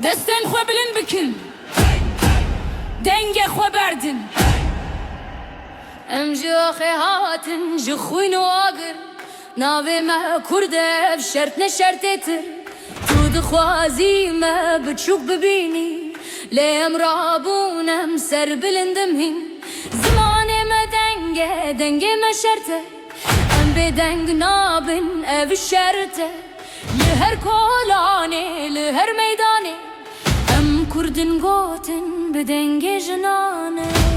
دستن خو بلن بکن دنگ خو بردن ام جاخي هاتن جخوين واقر ناوي ما كرده بشرط نشرتتر تو دخوازي ما بتشوف ببيني ليم رابونم سر بلندمهن زماني ما دنگ ما شرطه ام بدنگ نابن اف الشرطه لهر كولاني لهر ميداني ام كردن قوتن بدنگ جناني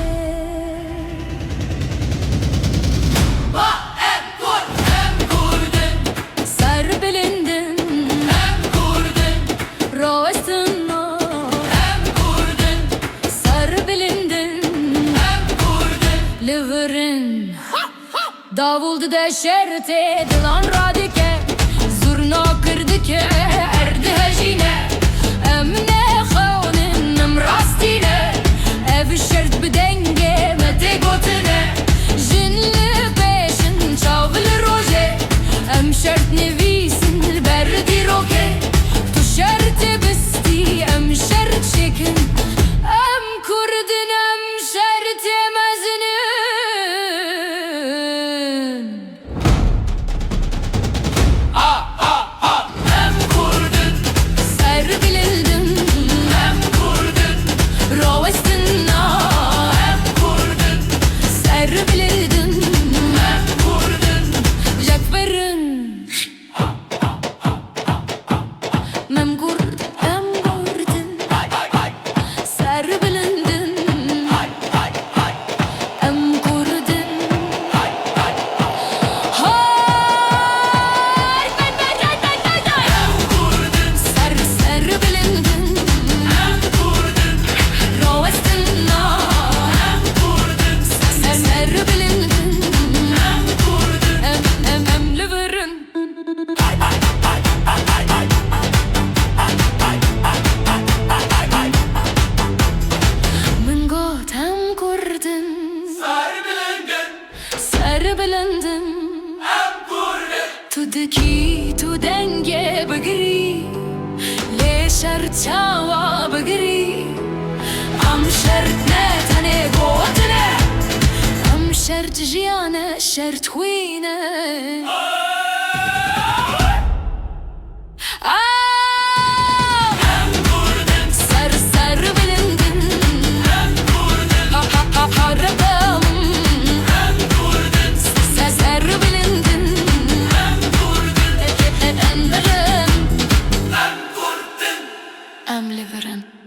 Davuldu da şerte dilan radike zurna kırdike erdi hecine emne khawnin emrastine ev şert bedenge mete gotine jinli peşin çavl roje em şert nevisin berdi roke tu şert besti em şert şekin em kurdin em şert mezini تدكي تدنجي بقري ليش ارتاوى بقري ام شرت نتني قوتنا ام شرت جيانا شرت خوينا I'm living.